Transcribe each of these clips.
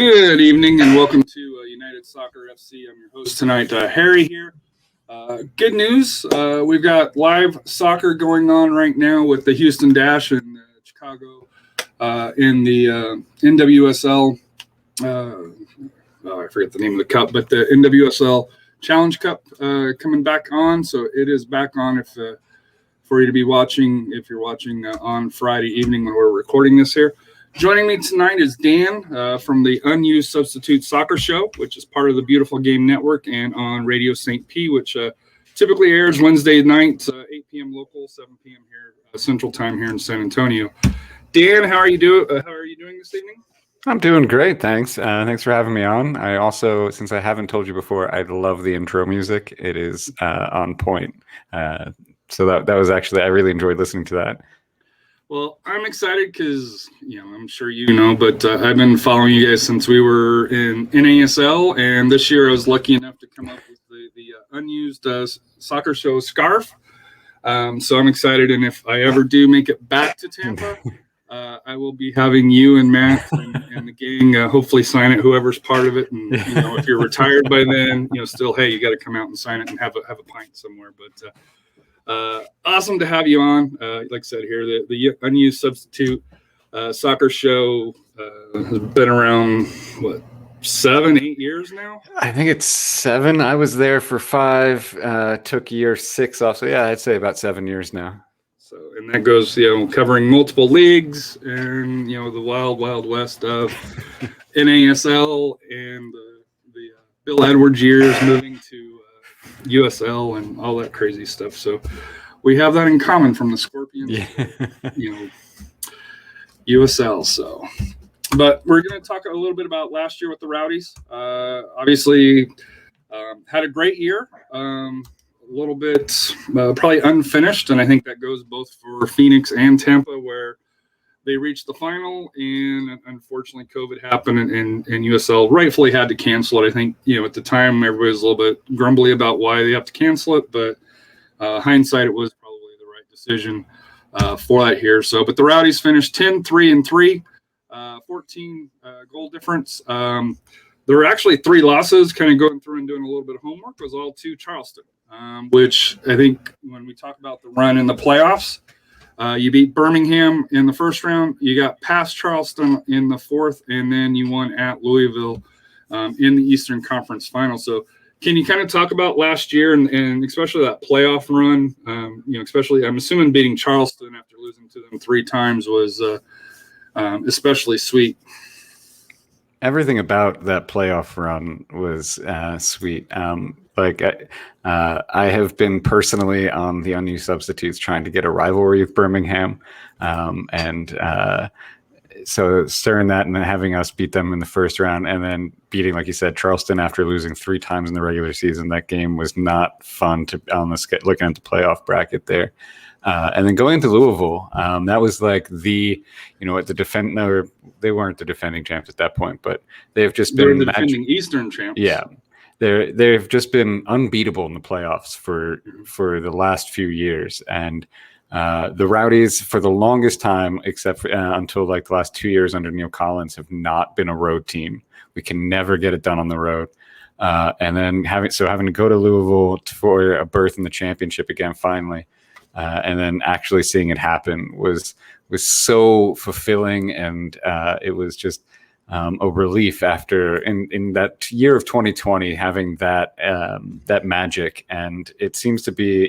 Good evening and welcome to United Soccer FC. I'm your host tonight, Harry here. Good news, we've got live soccer going on right now with the Houston Dash in Chicago in the NWSL. I forget the name of the cup, but the NWSL Challenge Cup coming back on. So it is back on for you to be watching if you're watching on Friday evening when we're recording this here. Joining me tonight is Dan from the Unused Substitute Soccer Show, which is part of the Beautiful Game Network and on Radio St. P, which typically airs Wednesday night, 8 p.m. local, 7 p.m. here Central Time here in San Antonio. Dan, how are you doing? How are you doing this evening? I'm doing great, thanks. Thanks for having me on. I also, since I haven't told you before, I love the intro music. It is on point. So that was actually, I really enjoyed listening to that. Well, I'm excited because, I'm sure you know, but I've been following you guys since we were in NASL, and this year I was lucky enough to come up with the Unused Soccer Show scarf. So I'm excited, and if I ever do make it back to Tampa, I will be having you and Matt and the gang hopefully sign it, whoever's part of it. And, if you're retired by then, still, hey, you got to come out and sign it and have a pint somewhere. But awesome to have you on. Like I said here, the Unused Substitute Soccer Show has been around, 7-8 years now? I think it's 7. I was there for 5, took year 6 off. So yeah, I'd say about 7 years now. So, and that goes, covering multiple leagues and, the wild west of NASL and the Bill Edwards years moving to USL and all that crazy stuff. So we have that in common from the Scorpions, USL. So, but we're going to talk a little bit about last year with the Rowdies. Obviously, had a great year. A little bit probably unfinished, and I think that goes both for Phoenix and Tampa, where they reached the final, and unfortunately COVID happened, and USL rightfully had to cancel it. I think, at the time, everybody was a little bit grumbly about why they have to cancel it, but hindsight, it was probably the right decision for that here. So, but the Rowdies finished 10-3-3, 14 goal difference. There were actually 3 losses, kind of going through and doing a little bit of homework. It was all to Charleston, which I think when we talk about the run in the playoffs, you beat Birmingham in the first round. You got past Charleston in the 4th, and then you won at Louisville in the Eastern Conference Final. So can you kind of talk about last year and especially that playoff run? Especially, I'm assuming beating Charleston after losing to them 3 times was especially sweet. Everything about that playoff run was sweet. I have been personally on the Unused Substitutes trying to get a rivalry with Birmingham. So stirring that and then having us beat them in the first round and then beating, like you said, Charleston after losing 3 times in the regular season. That game was not fun looking at the playoff bracket there. And then going to Louisville, that was like they weren't the defending champs at that point, but they've just been the defending Eastern champs. Yeah. They've just been unbeatable in the playoffs for the last few years. And the Rowdies, for the longest time, except for, until like the last 2 years under Neil Collins, have not been a road team. We can never get it done on the road. And then having to go to Louisville for a berth in the championship again, finally, and then actually seeing it happen was so fulfilling, and it was just a relief after in that year of 2020 having that magic. And it seems to be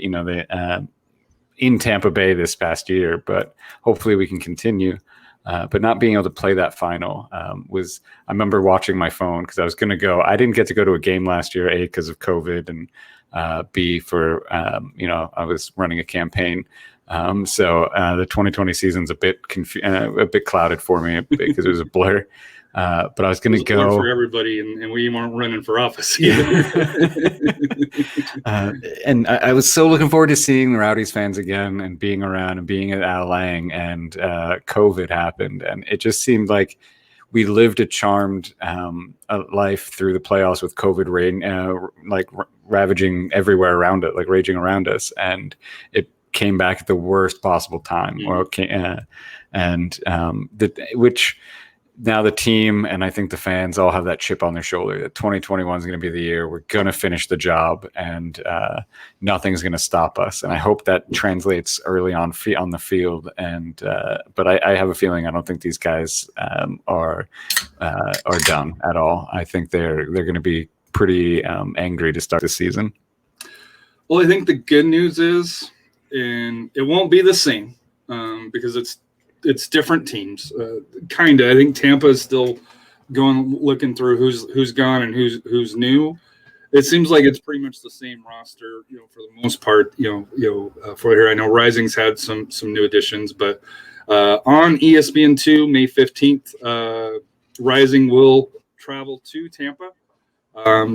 in Tampa Bay this past year, but hopefully we can continue. But not being able to play that final I remember watching my phone because I was going to go. I didn't get to go to a game last year, A, because of COVID, and B, for I was running a campaign. So the 2020 season's a bit clouded for me because it was a blur. But I was going to go for everybody, and we weren't running for office. And I was so looking forward to seeing the Rowdies fans again and being around and being at Al Lang, and COVID happened, and it just seemed like we lived a charmed life through the playoffs with COVID ravaging everywhere around it, like raging around us, and it came back at the worst possible time, which now the team and I think the fans all have that chip on their shoulder that 2021 is going to be the year we're going to finish the job, and nothing's going to stop us. And I hope that translates early on the field. And but I have a feeling I don't think these guys are done at all. I think they're going to be pretty angry to start the season. Well, I think the good news is, and it won't be the same because it's different teams. Kinda. I think Tampa is still looking through who's gone and who's new. It seems like it's pretty much the same roster, for the most part. For here, I know Rising's had some new additions, but on ESPN2, May 15th, Rising will travel to Tampa.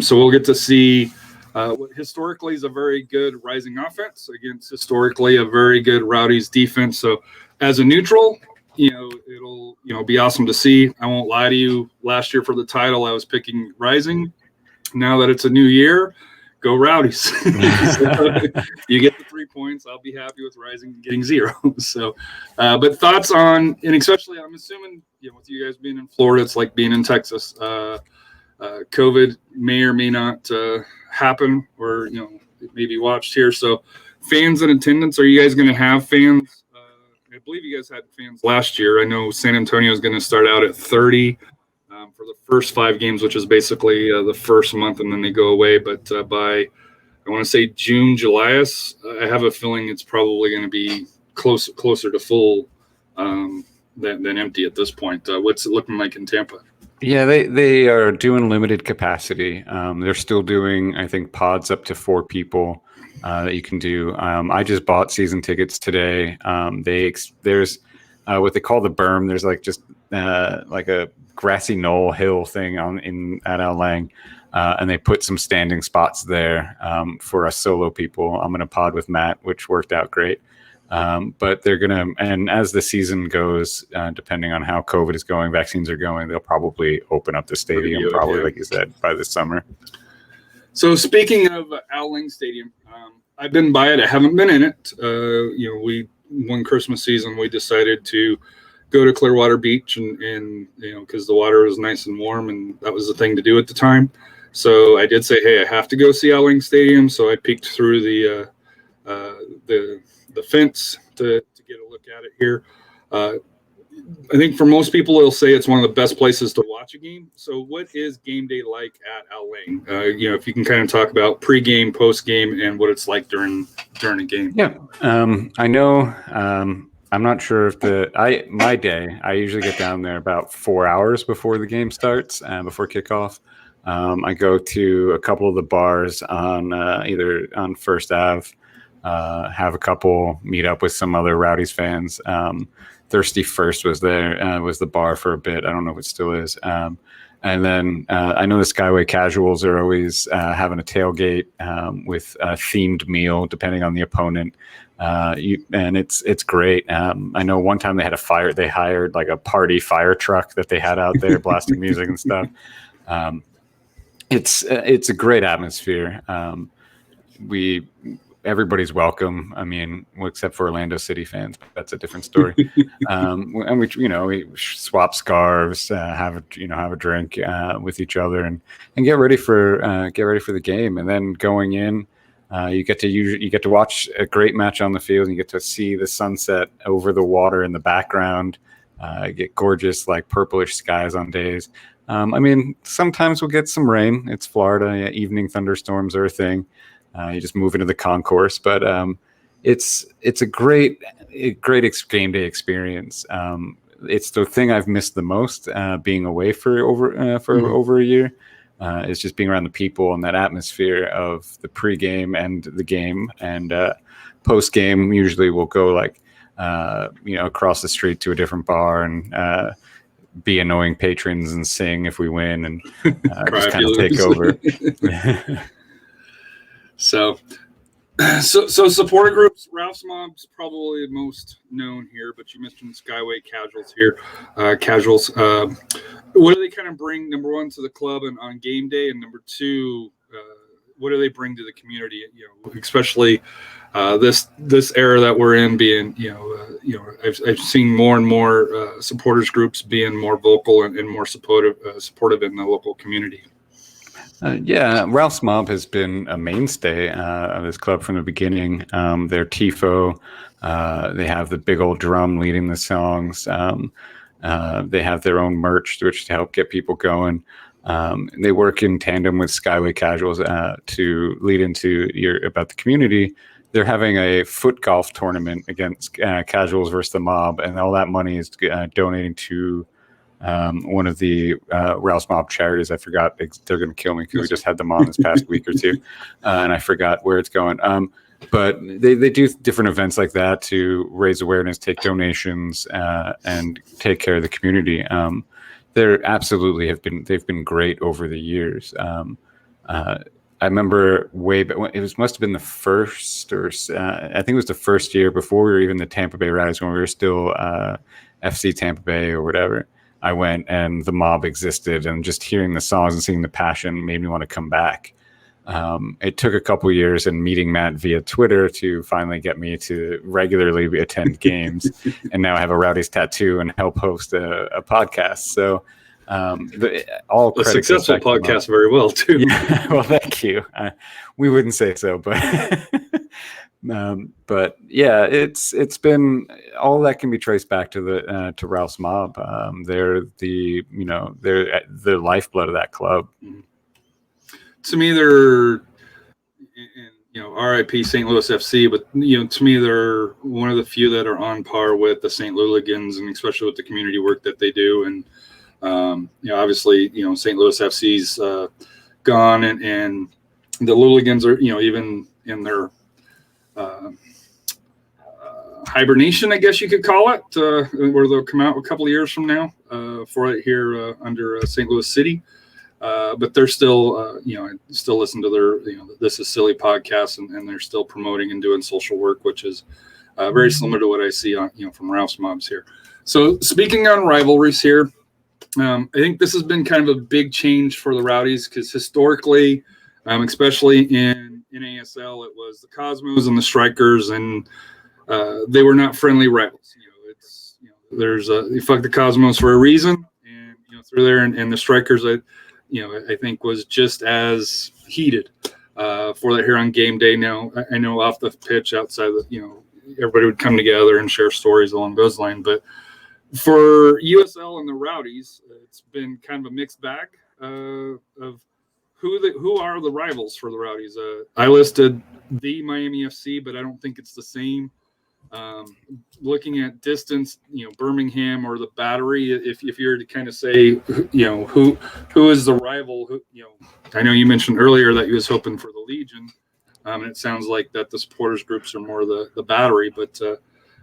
So we'll get to see what historically is a very good Rising offense against historically a very good Rowdies defense. So as a neutral, it'll be awesome to see. I won't lie to you. Last year for the title, I was picking Rising. Now that it's a new year, go Rowdies. So you get the 3 points. I'll be happy with Rising getting 0. So, but thoughts on, and especially I'm assuming, with you guys being in Florida, it's like being in Texas. COVID may or may not happen, or it may be watched here. So, fans in attendance, are you guys going to have fans? I believe you guys had fans last year. I know San Antonio is going to start out at 30 for the first 5 games, which is basically the first month, and then they go away. But by, I want to say June, July, I have a feeling it's probably going to be closer to full than empty at this point. What's it looking like in Tampa? Yeah, they are doing limited capacity. They're still doing, I think, pods up to 4 people that you can do. I just bought season tickets today. There's what they call the berm. There's like a grassy knoll hill thing at Al Lang, and they put some standing spots there for us solo people. I'm gonna pod with Matt, which worked out great. But they're gonna, and as the season goes, depending on how COVID is going, vaccines are going, they'll probably open up the stadium, like you said, by this summer. So speaking of Al Lang Stadium, I've been by it. I haven't been in it. We one Christmas season we decided to go to Clearwater Beach, and because the water was nice and warm, and that was the thing to do at the time. So I did say, hey, I have to go see Al Lang Stadium. So I peeked through the fence to get a look at it here. I think for most people, they'll say it's one of the best places to watch a game. So what is game day like at Al Lang? If you can kind of talk about pregame, postgame, and what it's like during a game. Yeah, I know. I'm not sure if I usually get down there about 4 hours before the game starts, before kickoff. I go to a couple of the bars on either on First Ave, have a couple, meet up with some other Rowdies fans. Thirsty First was there, was the bar for a bit. I don't know if it still is. And then I know the Skyway Casuals are always having a tailgate with a themed meal depending on the opponent. And it's great. I know one time they had they hired like a party fire truck that they had out there blasting music and stuff. It's a great atmosphere. Everybody's welcome. I mean, except for Orlando City fans, but that's a different story. And we swap scarves, have a drink with each other, and get ready for the game. And then going in, you get to watch a great match on the field, and you get to see the sunset over the water in the background. Get gorgeous like purplish skies on days. I mean, sometimes we'll get some rain. It's Florida. Yeah, evening thunderstorms are a thing. You just move into the concourse, but it's a great game day experience. It's the thing I've missed the most, being away for over a year, is just being around the people and that atmosphere of the pregame and the game. And postgame, usually we'll go across the street to a different bar and be annoying patrons and sing if we win, and just kind of take over. So supporter groups, Ralph's Mob's probably the most known here, but you mentioned Skyway Casuals here. Casuals, what do they kind of bring, number one, to the club and on game day, and number two, what do they bring to the community? Especially this era that we're in, being I've seen more and more supporters groups being more vocal and more supportive in the local community. Ralph's Mob has been a mainstay of this club from the beginning. Their tifo, they have the big old drum leading the songs. They have their own merch, which to help get people going. They work in tandem with Skyway Casuals to lead into about the community. They're having a foot golf tournament against Casuals versus the Mob, and all that money is donating to one of the Ralph's Mob charities. I forgot. They're going to kill me because we just had them on this past week or two, and I forgot where it's going. But they do different events like that to raise awareness, take donations, and take care of the community. They've been great over the years. I remember way back when must have been the first, or I think it was the first year before we were even the Tampa Bay Rowdies, when we were still FC Tampa Bay or whatever. I went and the Mob existed, and just hearing the songs and seeing the passion made me want to come back. It took a couple years and meeting Matt via Twitter to finally get me to regularly attend games, and now I have a Rowdies tattoo and help host a podcast. So all a successful podcast, very well too. Yeah, well, thank you. We wouldn't say so, but but yeah, it's been all that can be traced back to Ralph's Mob. They're the lifeblood of that club. To me, they're RIP St. Louis FC, but to me they're one of the few that are on par with the St. Louligans, and especially with the community work that they do. And obviously, St. Louis FC's gone, and the Louligans are, even in their hibernation, I guess you could call it, where they'll come out a couple of years from now for it here under St. Louis City. But they're still, I still listen to their, This Is Silly podcast, and they're still promoting and doing social work, which is very similar to what I see on, from Ralph's Mobs here. So speaking on rivalries here, I think this has been kind of a big change for the Rowdies, because historically, especially in ASL, it was the Cosmos and the Strikers, and they were not friendly rivals. There's you fuck the Cosmos for a reason, and through there, and the Strikers, I think was just as heated for that here on game day. Now, I know off the pitch, outside the, everybody would come together and share stories along those lines, but for USL and the Rowdies, it's been kind of a mixed bag of who are the rivals for the Rowdies. I listed the Miami FC, but I don't think it's the same. Looking at distance, Birmingham or the Battery, if you were to kind of say, who is the rival? I know you mentioned earlier that you was hoping for the Legion, and it sounds like that the supporters groups are more the Battery, but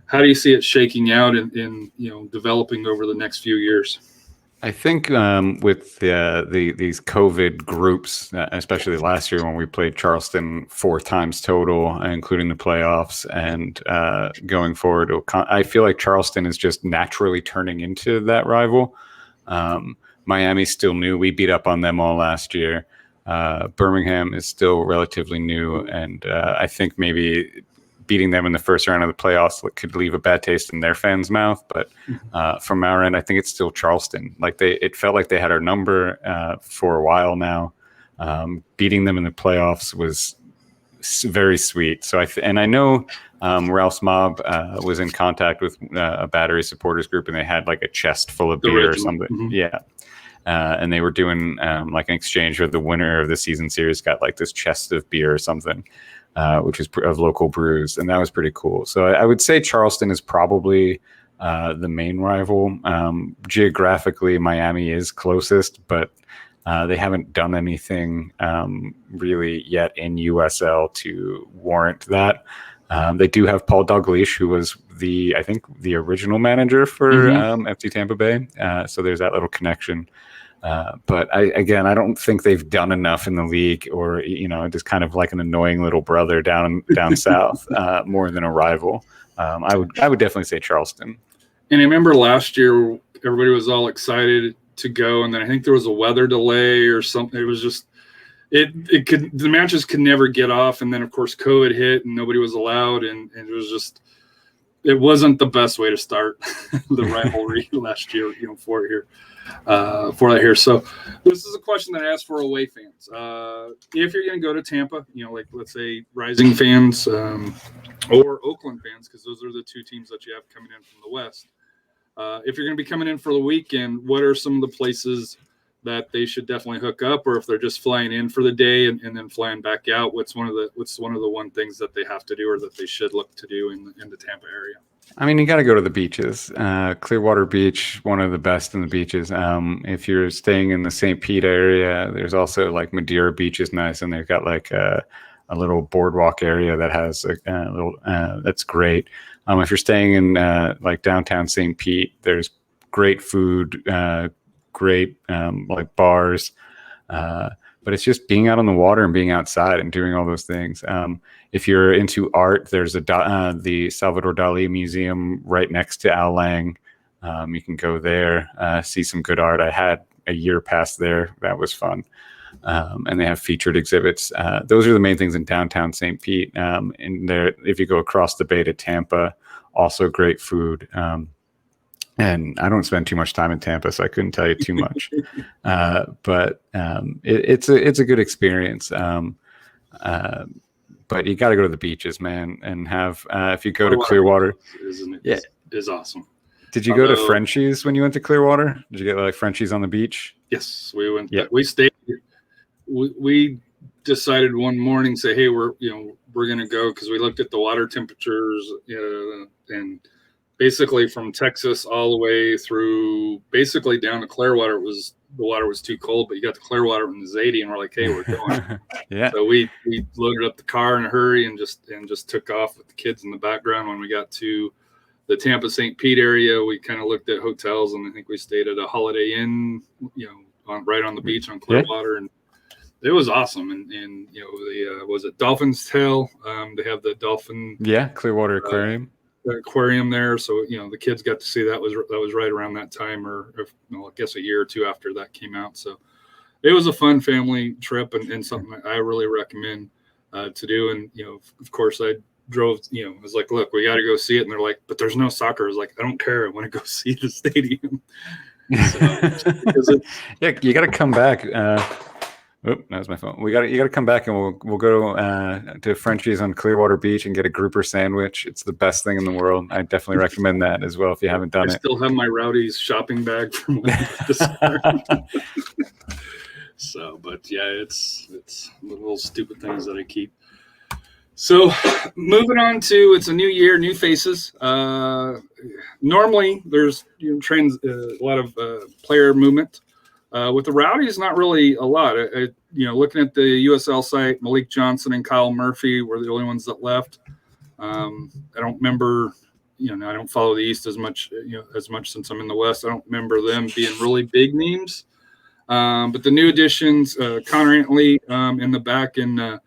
how do you see it shaking out in developing over the next few years? I think with these COVID groups, especially last year when we played Charleston 4 times total, including the playoffs, and going forward, I feel like Charleston is just naturally turning into that rival. Miami's still new. We beat up on them all last year. Birmingham is still relatively new, and I think maybe beating them in the first round of the playoffs could leave a bad taste in their fans' mouth. But from our end, I think it's still Charleston. It felt like they had our number for a while now. Beating them in the playoffs was very sweet. So I know Ralph's Mob was in contact with a Battery supporters group, and they had like a chest full of beer or something. Mm-hmm. Yeah. And they were doing like an exchange where the winner of the season series got like this chest of beer or something. Which was of local brews, and that was pretty cool. So I would say Charleston is probably the main rival. Geographically, Miami is closest, but they haven't done anything really yet in USL to warrant that. They do have Paul Dalglish, who was I think the original manager for FC Tampa Bay. So there's that little connection. But I don't think they've done enough in the league, or just kind of like an annoying little brother down south, more than a rival. I would definitely say Charleston. And I remember last year everybody was all excited to go, and then I think there was a weather delay or something. It was just the matches could never get off, and then of course COVID hit and nobody was allowed, and it was just it wasn't the best way to start the rivalry last year, for it here. For that here. So this is a question that I asked for away fans. If you're going to go to Tampa, like let's say Rising fans or Oakland fans, because those are the two teams that you have coming in from the West. If you're going to be coming in for the weekend, what are some of the places that they should definitely hook up, or if they're just flying in for the day and then flying back out, what's one of the things that they have to do or that they should look to do in the Tampa area? I mean, you got to go to the beaches. Clearwater Beach, one of the best in the beaches. If you're staying in the St. Pete area, there's also like Madeira Beach is nice, and they've got like a little boardwalk area that has a little that's great. If you're staying in like downtown St. Pete, there's great food, great like bars. But it's just being out on the water and being outside and doing all those things. If you're into art, there's the Salvador Dali Museum right next to Al Lang. You can go there, see some good art. I had a year pass there. That was fun. And they have featured exhibits. Those are the main things in downtown St. Pete. And there, if you go across the bay to Tampa, also great food. And I don't spend too much time in Tampa, so I couldn't tell you too much. But it's a good experience. But you got to go to the beaches, man, and have if you go to Clearwater, is awesome. Did you go to Frenchie's when you went to Clearwater? Did you get like Frenchie's on the beach? Yes, we went. Yeah. We stayed. We decided one morning, say, hey, we're gonna go because we looked at the water temperatures and basically from Texas all the way through basically down to Clearwater, the water was too cold, but you got to Clearwater in the 80 and we're like, hey, we're going. Yeah. So we loaded up the car in a hurry and just took off with the kids in the background. When we got to the Tampa St. Pete area, we kind of looked at hotels, and I think we stayed at a Holiday Inn, right on the beach on Clearwater, and it was awesome. And was it Dolphin's Tail? They have the dolphin. Yeah, Clearwater Aquarium. Aquarium there, so the kids got to see that was right around that time, or I guess a year or two after that came out. So it was a fun family trip and something I really recommend to do. And of course I drove. I was like, look, we got to go see it, and they're like, but there's no soccer. I was like, I don't care. I want to go see the stadium. So, yeah, you got to come back. That was my phone. You got to come back, and we'll go to Frenchie's on Clearwater Beach and get a grouper sandwich. It's the best thing in the world. I definitely recommend that as well if you haven't done it. I still have my Rowdies shopping bag from this. So, but yeah, it's little stupid things that I keep. So, moving on to it's a new year, new faces. Normally, there's a lot of player movement. With the Rowdies, not really a lot. Looking at the USL site, Malik Johnson and Kyle Murphy were the only ones that left. I don't remember, I don't follow the East as much since I'm in the West. I don't remember them being really big names. But the new additions, Connor Antley in the back, and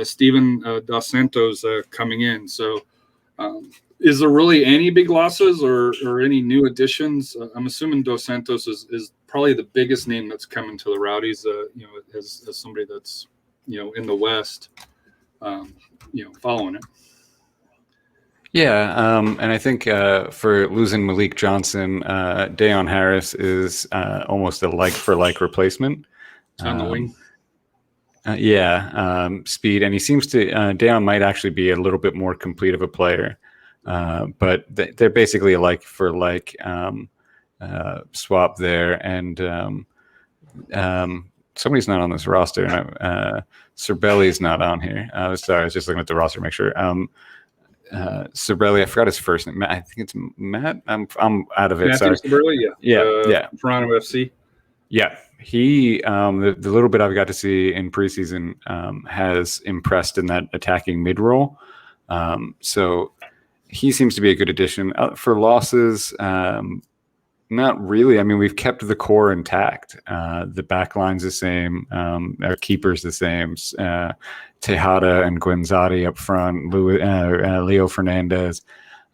Steven Dos Santos coming in. So is there really any big losses or any new additions? I'm assuming Dos Santos is probably the biggest name that's coming to the Rowdies, as somebody that's, in the West, following it. Yeah, and I think for losing Malik Johnson, Dayon Harris is almost a like-for-like replacement. On the wing. Speed, and he seems to Dayon might actually be a little bit more complete of a player, but they're basically a like-for-like swap there. And somebody's not on this roster, and Cerbelli's not on here. Sorry, I was just looking at the roster to make sure. Cerbelli, I forgot his first name. I think it's Matt. I'm out of it. Matthew Cerbelli, yeah. Toronto FC. Yeah, he the little bit I've got to see in preseason has impressed in that attacking mid role. So he seems to be a good addition. For losses, not really. I mean, we've kept the core intact. The back line's the same. Our keeper's the same. Tejada and Guenzati up front. Leo Fernandez,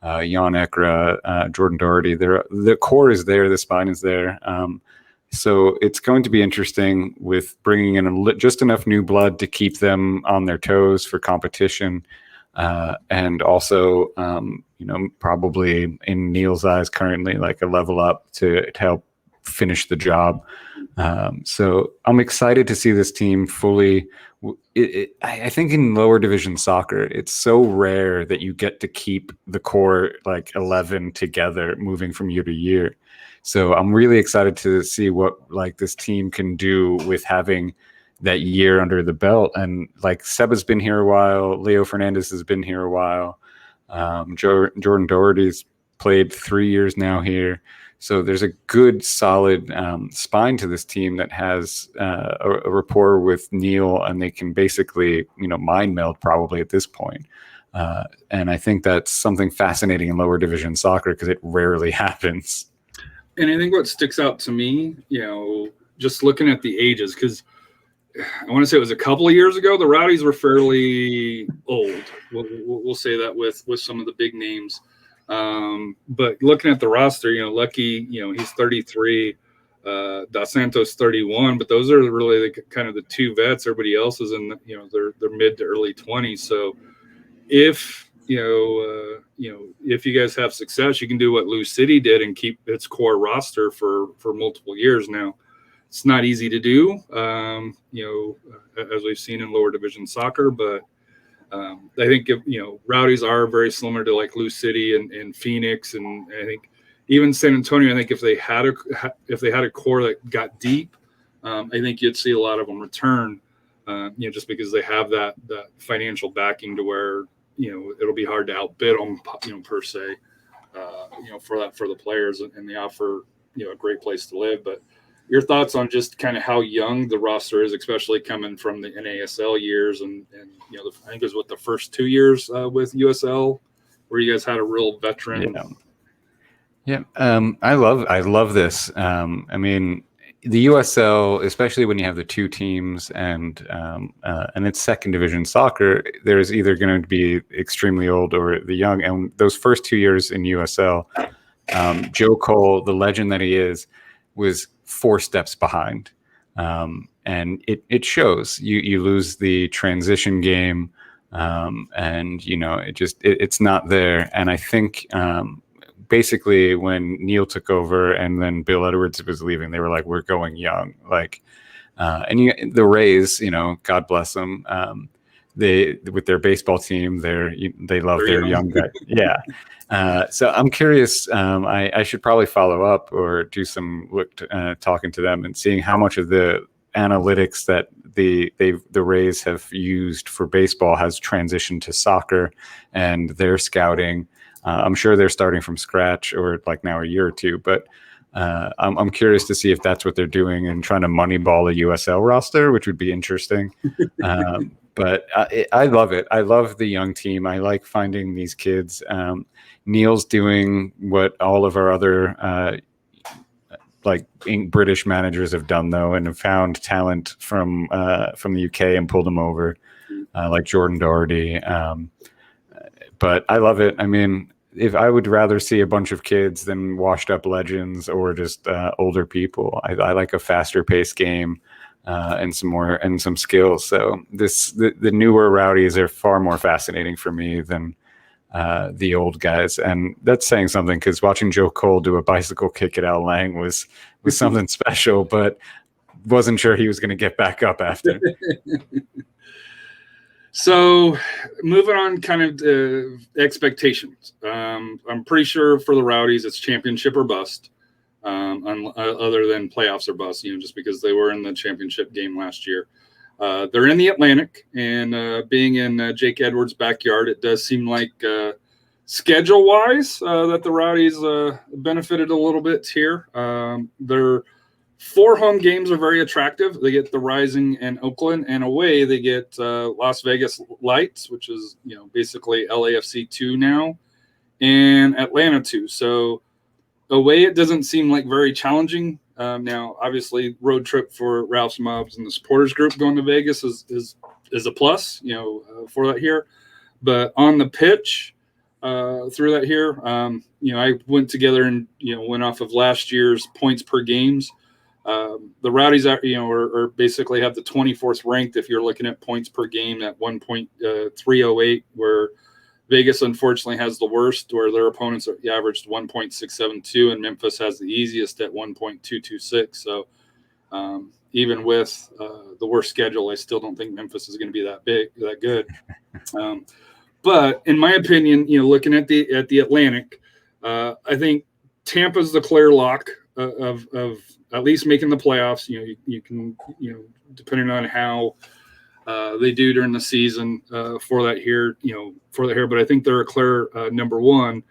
Jan Ekra, Jordan Doherty. The core is there. The spine is there. So it's going to be interesting with bringing in just enough new blood to keep them on their toes for competition. and also, probably in Neil's eyes currently like a level up to help finish the job. So I'm excited to see this team fully. I think in lower division soccer, it's so rare that you get to keep the core like 11 together moving from year to year. So I'm really excited to see what like this team can do with having that year under the belt. And like Seba's been here a while, Leo Fernandez has been here a while, Jordan Doherty's played 3 years now here. So there's a good, solid spine to this team that has a rapport with Neil, and they can basically, mind meld probably at this point. And I think that's something fascinating in lower division soccer because it rarely happens. And I think what sticks out to me, just looking at the ages, because I want to say it was a couple of years ago, the Rowdies were fairly old. We'll say that with some of the big names. But looking at the roster, Lucky, he's 33, Dos Santos 31, but those are really kind of the two vets. Everybody else is in, their mid to early 20s. So if if you guys have success, you can do what Lou City did and keep its core roster for multiple years now. It's not easy to do, as we've seen in lower division soccer, but I think Rowdies are very similar to like Lou City and Phoenix, and I think even San Antonio. I think if they had a core that got deep, I think you'd see a lot of them return. Just because they have that financial backing to where it'll be hard to outbid them, per se. For the players, and they offer a great place to live. But your thoughts on just kind of how young the roster is, especially coming from the NASL years, and I think it was the first 2 years with USL, where you guys had a real veteran. Yeah. I love this. I mean, the USL, especially when you have the two teams and it's second division soccer, there's either going to be extremely old or the young. And those first 2 years in USL, Joe Cole, the legend that he is, was 4 steps behind. And it shows. You lose the transition game, and it's not there. And I think basically when Neil took over and then Bill Edwards was leaving, they were like, we're going young. And the Rays, God bless them. They, with their baseball team, they love their young guys. Yeah. So I'm curious. I should probably follow up or do some talking to them and seeing how much of the analytics that the Rays have used for baseball has transitioned to soccer and their scouting. I'm sure they're starting from scratch or like now a year or two, but I'm curious to see if that's what they're doing and trying to moneyball a USL roster, which would be interesting. But I love it. I love the young team. I like finding these kids. Neil's doing what all of our other British managers have done, though, and have found talent from the UK and pulled them over, like Jordan Doherty. But I love it. I mean, if I would rather see a bunch of kids than washed up legends or just older people. I like a faster paced game and some skills. So the newer Rowdies are far more fascinating for me than the old guys. And that's saying something, because watching Joe Cole do a bicycle kick at Al Lang was something special, but wasn't sure he was going to get back up after. So moving on kind of to expectations. I'm pretty sure for the Rowdies, it's championship or bust, other than playoffs or bust, just because they were in the championship game last year. They're in the Atlantic, and being in Jake Edwards' backyard, it does seem like schedule-wise that the Rowdies benefited a little bit here. Their 4 home games are very attractive. They get the Rising and Oakland, and away they get Las Vegas Lights, which is basically LAFC 2 now, and Atlanta 2. So away it doesn't seem like very challenging. Now, obviously, road trip for Ralph's Mobs and the supporters group going to Vegas is a plus, for that here. But on the pitch, through that here, I went together and went off of last year's points per games. The Rowdies are basically have the 24th ranked if you're looking at points per game at 1.308, where Vegas unfortunately has the worst, where their opponents averaged 1.672, and Memphis has the easiest at 1.226. So even with the worst schedule, I still don't think Memphis is going to be that good. But in my opinion, looking at the Atlantic, I think Tampa's the clear lock of at least making the playoffs. You can depending on how they do during the season for that here. But I think they're a clear number one.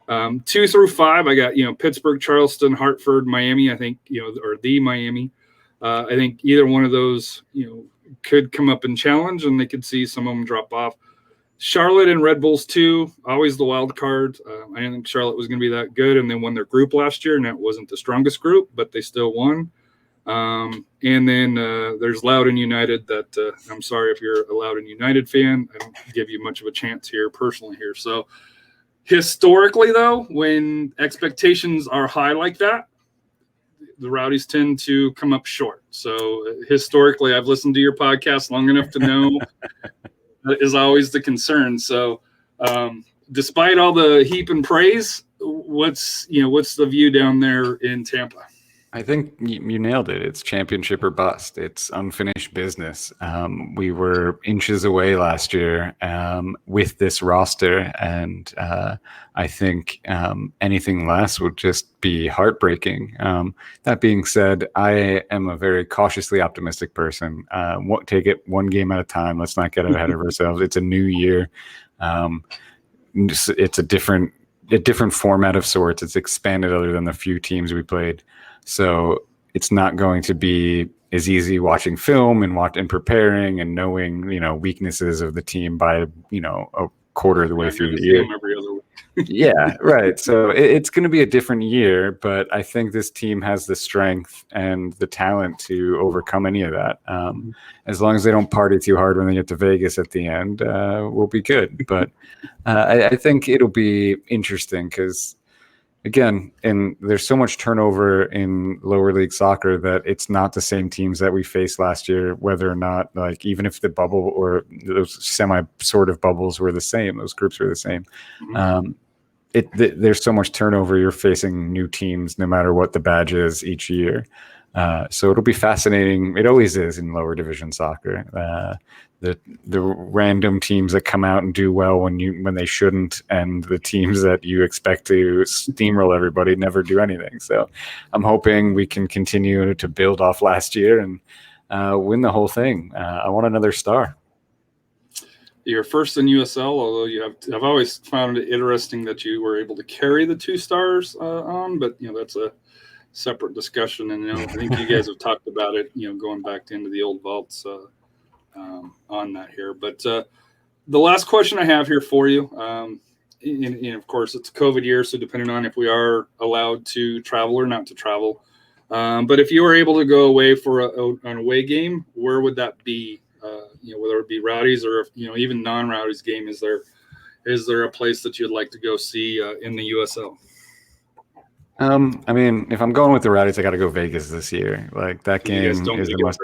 2 through 5, I got Pittsburgh, Charleston, Hartford, Miami. I think or the Miami. I think either one of those could come up and challenge, and they could see some of them drop off. Charlotte and Red Bulls too, always the wild card. I didn't think Charlotte was going to be that good, and they won their group last year, and that wasn't the strongest group, but they still won. And then there's Loudoun United. That I'm sorry if you're a Loudoun United fan, I don't give you much of a chance here personally here. So historically, though, when expectations are high like that, the Rowdies tend to come up short. So historically, I've listened to your podcast long enough to know that is always the concern. So despite all the heap and praise, what's the view down there in Tampa? I think you nailed it. It's championship or bust. It's unfinished business. We were inches away last year with this roster, and I think anything less would just be heartbreaking. That being said, I am a very cautiously optimistic person. Take it one game at a time. Let's not get ahead of ourselves. It's a new year. It's a different format of sorts. It's expanded other than the few teams we played. So it's not going to be as easy watching film and preparing and knowing, weaknesses of the team by, a quarter of the way through the year. Every other week. Yeah, right. So it's going to be a different year, but I think this team has the strength and the talent to overcome any of that. As long as they don't party too hard when they get to Vegas at the end, we'll be good. But I think it'll be interesting because, again, and there's so much turnover in lower league soccer that it's not the same teams that we faced last year, whether or not, even if the bubble or those semi sort of bubbles were the same, those groups were the same. There's so much turnover. You're facing new teams no matter what the badge is each year. So it'll be fascinating. It always is in lower division soccer. The random teams that come out and do well when they shouldn't, and the teams that you expect to steamroll everybody never do anything. So I'm hoping we can continue to build off last year and win the whole thing. I want another star. You're first in USL, although I've always found it interesting that you were able to carry the 2 stars on, but that's a separate discussion. And I think you guys have talked about it, going back into the old vaults on that here. But the last question I have here for you, and of course it's COVID year, so depending on if we are allowed to travel or not to travel, but if you were able to go away for an away game, where would that be? Whether it be Rowdies or even non-Rowdies game, is there a place that you'd like to go see in the USL? I mean, if I'm going with the Rowdies, I got to go Vegas this year. That game is the must.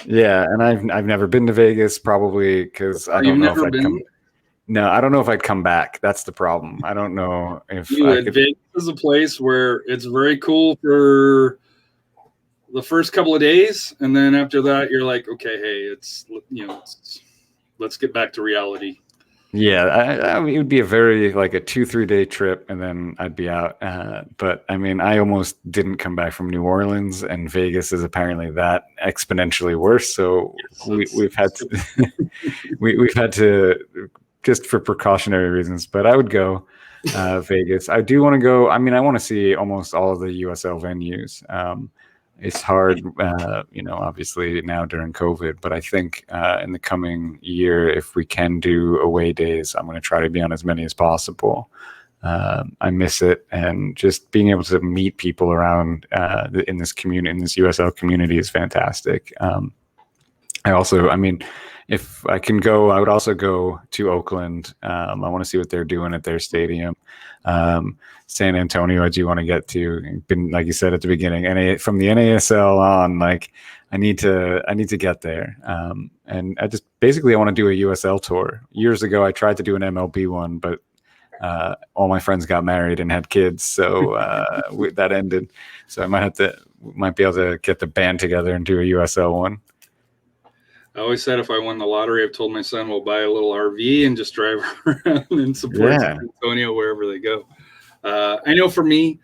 Yeah, and I've never been to Vegas, probably because I don't know if I'd come. No, I don't know if I'd come back. That's the problem. I don't know if Vegas is a place where it's very cool for the first couple of days, and then after that, you're like, okay, hey, let's get back to reality. Yeah, it would be a very a 2-3 day trip, and then I'd be out. But I mean, I almost didn't come back from New Orleans, and Vegas is apparently that exponentially worse. So we've had to we've had to, just for precautionary reasons. But I would go Vegas. I do want to go. I mean, I want to see almost all of the USL venues. It's hard, obviously now during COVID, but I think in the coming year, if we can do away days, I'm going to try to be on as many as possible. I miss it, and just being able to meet people around in this community, in this USL community, is fantastic. I mean, if I can go, I would also go to Oakland. I want to see what they're doing at their stadium. San Antonio, I do want to get to. Been, like you said at the beginning, from the NASL on, like I need to get there. And I just basically I want to do a USL tour. Years ago, I tried to do an MLB one, but all my friends got married and had kids, so that ended. So I might be able to get the band together and do a USL one. I always said if I won the lottery, I've told my son we'll buy a little RV and just drive around and support San Antonio wherever they go. I know for me,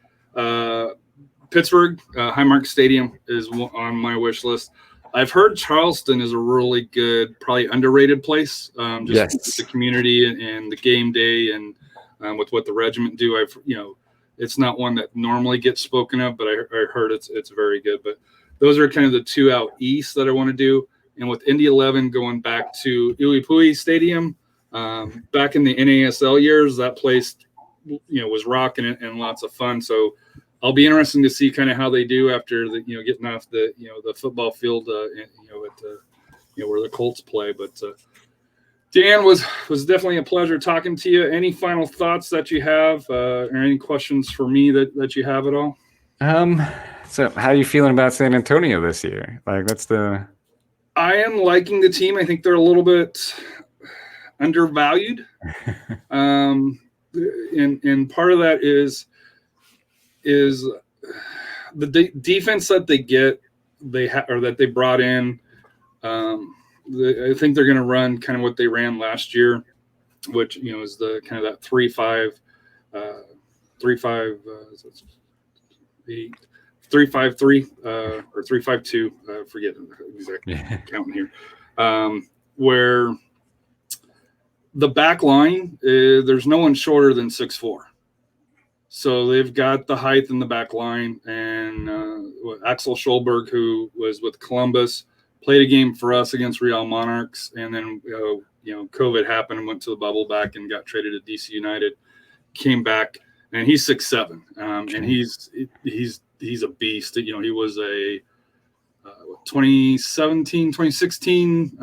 Pittsburgh, Highmark Stadium is on my wish list. I've heard Charleston is a really good, probably underrated place. Just the community and the game day and with what the regiment do. It's not one that normally gets spoken of, but I heard it's very good. But those are kind of the two out east that I want to do. And with Indy 11 going back to Iwipui Stadium, back in the NASL years, that place, was rocking it and lots of fun. So I'll be interested to see kind of how they do after getting off the football field, where the Colts play. But Dan, was definitely a pleasure talking to you. Any final thoughts that you have, or any questions for me that you have at all? So how are you feeling about San Antonio this year? Like I am liking the team. I think they're a little bit undervalued. And part of that is the defense that they get, that they brought in. I think they're going to run kind of what they ran last year, which is the kind of that 3-5, 3-5-3 or 3-5-2. Forget exactly counting here. Where the back line, there's no one shorter than 6'4". So they've got the height in the back line. And Axel Schulberg, who was with Columbus, played a game for us against Real Monarchs. And then, COVID happened and went to the bubble back and got traded to DC United, came back, and he's 6'7". And he's a beast. He was a 2017, 2016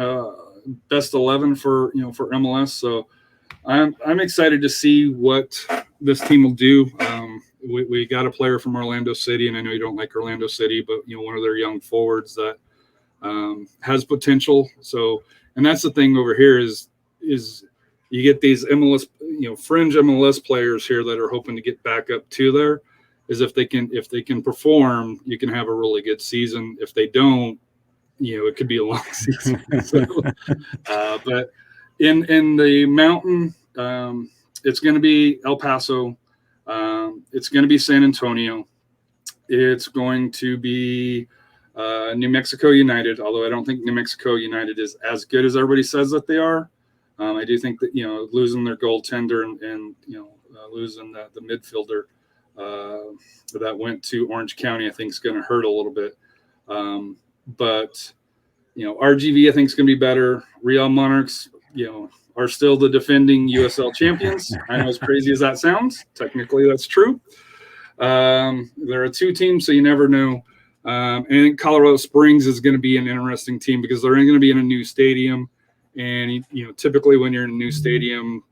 best 11 for MLS. So I'm excited to see what this team will do. We got a player from Orlando City, and I know you don't like Orlando City, but one of their young forwards that has potential. So, and that's the thing over here is you get these MLS, fringe MLS players here that are hoping to get back up to there. Is if they can perform, you can have a really good season. If they don't, it could be a long season. So, but in the mountain, it's going to be El Paso. It's going to be San Antonio. It's going to be New Mexico United, although I don't think New Mexico United is as good as everybody says that they are. I do think that losing their goaltender and losing the midfielder that went to Orange County, I think is going to hurt a little bit. But RGV, I think is going to be better. Real Monarchs, are still the defending USL champions. I know, as crazy as that sounds, technically that's true. There are two teams, so you never know. And I think Colorado Springs is going to be an interesting team because they're going to be in a new stadium. And, typically when you're in a new stadium,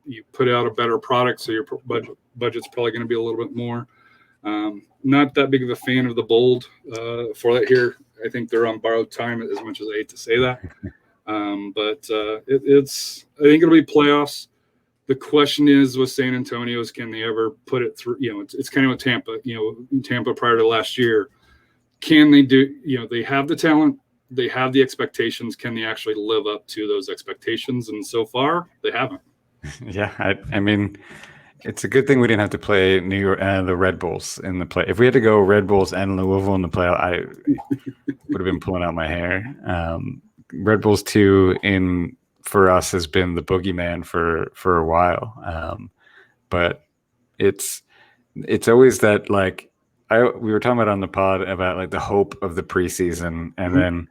you put out a better product, so your budget's probably going to be a little bit more. Not that big of a fan of the Bold for that here. I think they're on borrowed time, as much as I hate to say that. But I think it'll be playoffs. The question is with San Antonio is, can they ever put it through? It's kind of with Tampa, Tampa prior to last year. Can they do, they have the talent, they have the expectations. Can they actually live up to those expectations? And so far, they haven't. Yeah, I mean, it's a good thing we didn't have to play New York the Red Bulls in the play. If we had to go Red Bulls and Louisville in the play, I would have been pulling out my hair. Red Bulls 2 for us has been the boogeyman for a while, but it's always that, like, we were talking about on the pod about like the hope of the preseason, and then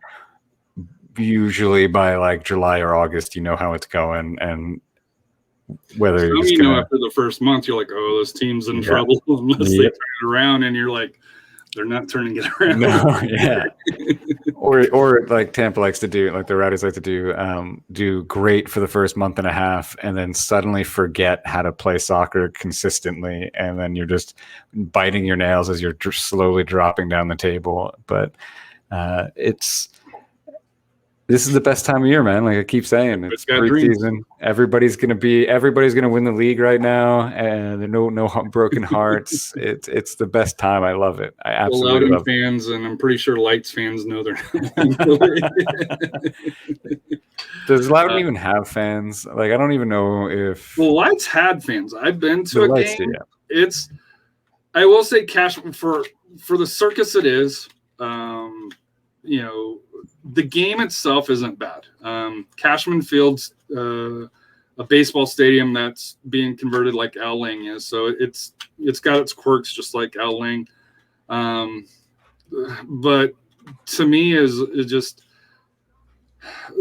usually by like July or August, how it's going, and whether after the first month, you're like, oh, this team's in trouble unless they turn it around, and you're like, They're not turning it around. No, yeah. Or like Tampa likes to do, like the Rowdies like to do great for the first month and a half, and then suddenly forget how to play soccer consistently, and then you're just biting your nails as you're slowly dropping down the table. But this is the best time of year, man. Like I keep saying, it's preseason. Everybody's gonna win the league right now, and there are no broken hearts. It's the best time. I love it. I absolutely love it. Fans, and I'm pretty sure Lights fans know they're Does Loudoun even have fans? Like I don't even know if. Well, Lights had fans. I've been to a Lights game. I will say, cash for the circus it is. The game itself isn't bad. Cashman Field's a baseball stadium that's being converted like Al Ling is, so it's got its quirks just like Al Ling. But to me, is just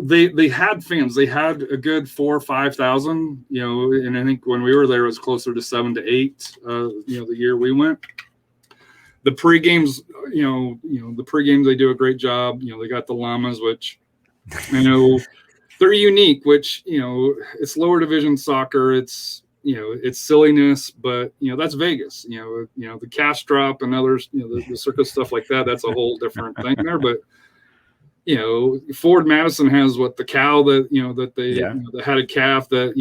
they had fans. They had a good 4,000 or 5,000, and I think when we were there, it was closer to 7,000 to 8,000. The year we went. The pre-games, the pre-games, they do a great job. They got the llamas, which I know they're unique, which, it's lower division soccer. It's, it's silliness, but, that's Vegas, the cash drop and others, the circus stuff like that. That's a whole different thing there. But, Ford Madison has the cow that, that they, that had a calf that,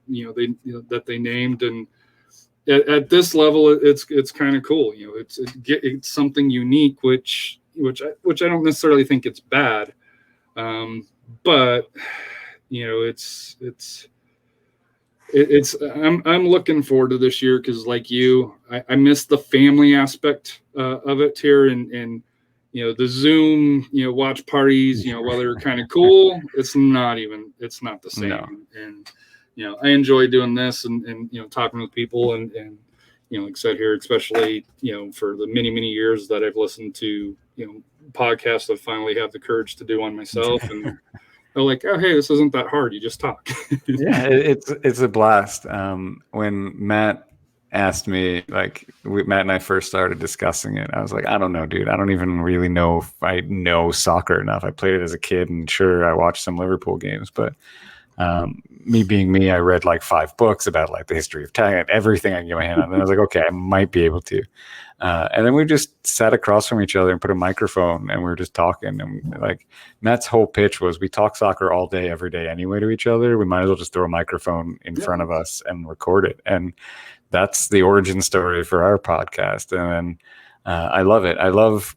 that they named. And, at this level, it's kind of cool. It's something unique, which I don't necessarily think it's bad, but I'm looking forward to this year because, like you, I miss the family aspect of it here, and the Zoom watch parties. While they're kind of cool, it's not the same. No. And I enjoy doing this and talking with people and like I said here, especially, for the many, many years that I've listened to, podcasts I finally have the courage to do on myself. And they're like, oh, hey, this isn't that hard. You just talk. Yeah, it's a blast. When Matt asked me, Matt and I first started discussing it, I was like, I don't know, dude. I don't even really know if I know soccer enough. I played it as a kid, and sure, I watched some Liverpool games, but me being me, I read 5 books about the history of tag, everything I can get my hand on. And I was like, okay, I might be able to. And then we just sat across from each other and put a microphone, and we were just talking. And Matt's whole pitch was, we talk soccer all day, every day anyway to each other. We might as well just throw a microphone in front of us and record it. And that's the origin story for our podcast. And then I love it. I love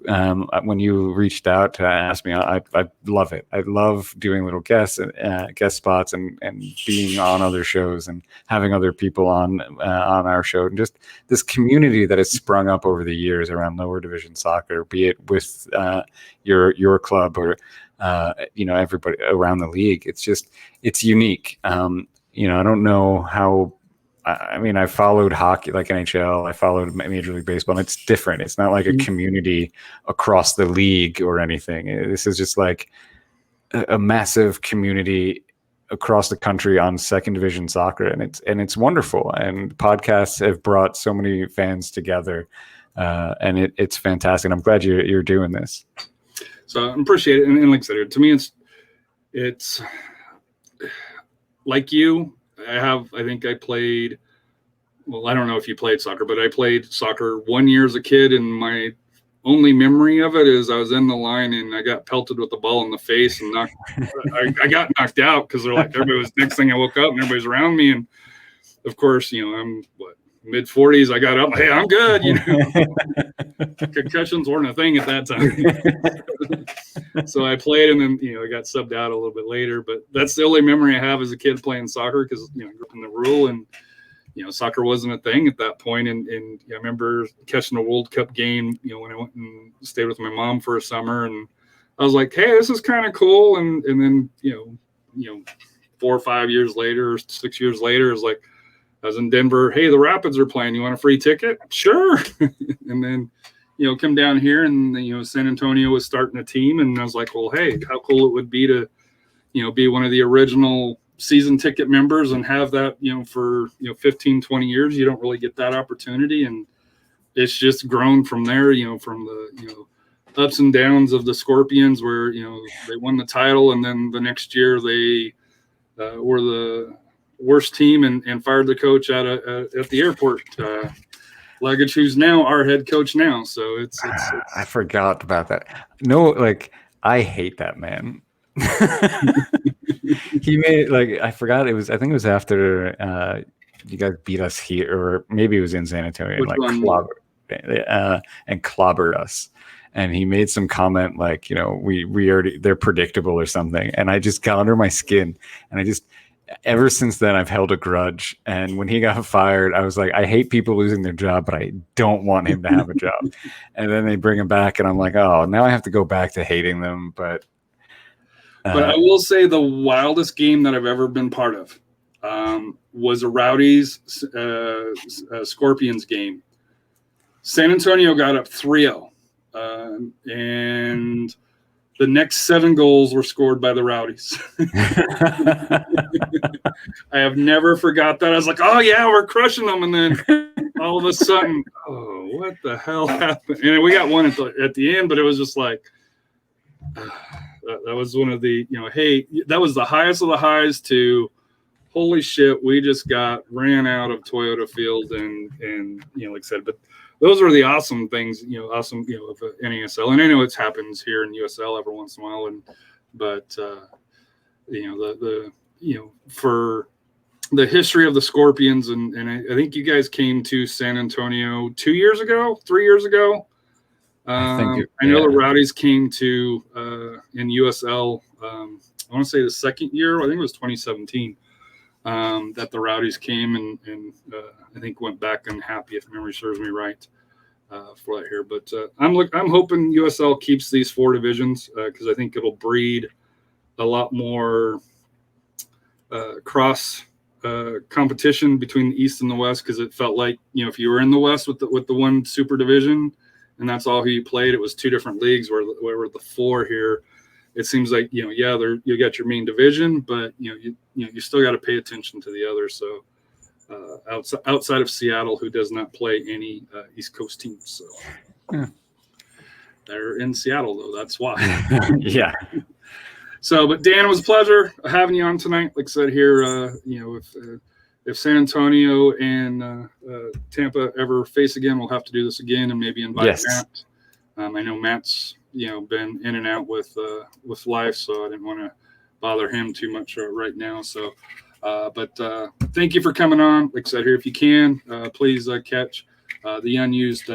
when you reached out to ask me. I love it. I love doing little guest spots and being on other shows and having other people on our show, and just this community that has sprung up over the years around lower division soccer, be it with your club or everybody around the league. It's unique. I don't know how. I mean, I followed hockey, like NHL. I followed Major League Baseball, and it's different. It's not like a community across the league or anything. This is just like a massive community across the country on second division soccer, and it's wonderful. And podcasts have brought so many fans together, and it's fantastic. I'm glad you're doing this. So I appreciate it, and like I said, to me, it's like you. I think I played, well, I don't know if you played soccer, but I played soccer 1 year as a kid, and my only memory of it is I was in the line and I got pelted with the ball in the face and I got knocked out because everybody was, next thing I woke up and everybody's around me. And of course, I'm mid-40s. I got up, hey, I'm good. Concussions weren't a thing at that time. So I played, and then, I got subbed out a little bit later. But that's the only memory I have as a kid playing soccer because, I grew up in the rural, and, soccer wasn't a thing at that point. And I remember catching a World Cup game, when I went and stayed with my mom for a summer. And I was like, hey, this is kind of cool. And then, 4 or 5 years later, or 6 years later, it was like, I was in Denver. Hey, the Rapids are playing. You want a free ticket? Sure. And then, come down here, and, San Antonio was starting a team. And I was like, well, hey, how cool it would be to, be one of the original season ticket members and have that, for, 15, 20 years. You don't really get that opportunity. And it's just grown from there. From the ups and downs of the Scorpions, where they won the title, and then the next year they were the worst team and fired the coach at the airport. Legage, who's now our head coach now. So it's I forgot about that. No, like I hate that man. He made I forgot I think it was after you guys beat us here, or maybe it was in San Antonio, and clobbered us. And he made some comment like, we already, they're predictable or something. And I just got under my skin, and ever since then, I've held a grudge. And when he got fired, I was like, I hate people losing their job, but I don't want him to have a job. And then they bring him back, and I'm like, oh, now I have to go back to hating them. But I will say the wildest game that I've ever been part of was a Rowdies Scorpions game. San Antonio got up 3-0, and the next 7 goals were scored by the Rowdies. I have never forgot that. I was like, oh, yeah, we're crushing them. And then all of a sudden, oh, what the hell happened? And we got one at the end, but it was just like, that was one of the, hey, that was the highest of the highs to, holy shit, we just ran out of Toyota Field. And like I said, but those are the awesome things, of NASL. And I know it happens here in USL every once in a while. But for the history of the Scorpions, and I think you guys came to San Antonio 3 years ago. I know the Rowdies came to in USL. I want to say the second year. I think it was 2017 that the Rowdies came, and I think went back unhappy, if memory serves me right, for that here. But I'm hoping USL keeps these 4 divisions because I think it'll breed a lot more cross competition between the East and the West. Because it felt like if you were in the West with the one super division, and that's all who you played, it was 2 different leagues. Where the 4 here, it seems like you got your main division, but you still got to pay attention to the others. So outside of Seattle, who does not play any East Coast teams, so they're in Seattle though. That's why. Yeah. So, but Dan, it was a pleasure having you on tonight. Like I said here, if San Antonio and Tampa ever face again, we'll have to do this again and maybe invite Matt. I know Matt's been in and out with life, so I didn't want to bother him too much right now. So, but thank you for coming on. Like I said here, if you can, please catch the Unused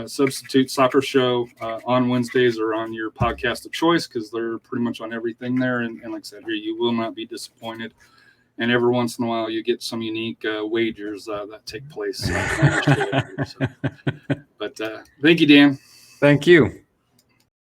Substitute Soccer Show on Wednesdays or on your podcast of choice, because they're pretty much on everything there. And like I said here, you will not be disappointed. And every once in a while, you get some unique wagers that take place. But thank you, Dan. Thank you.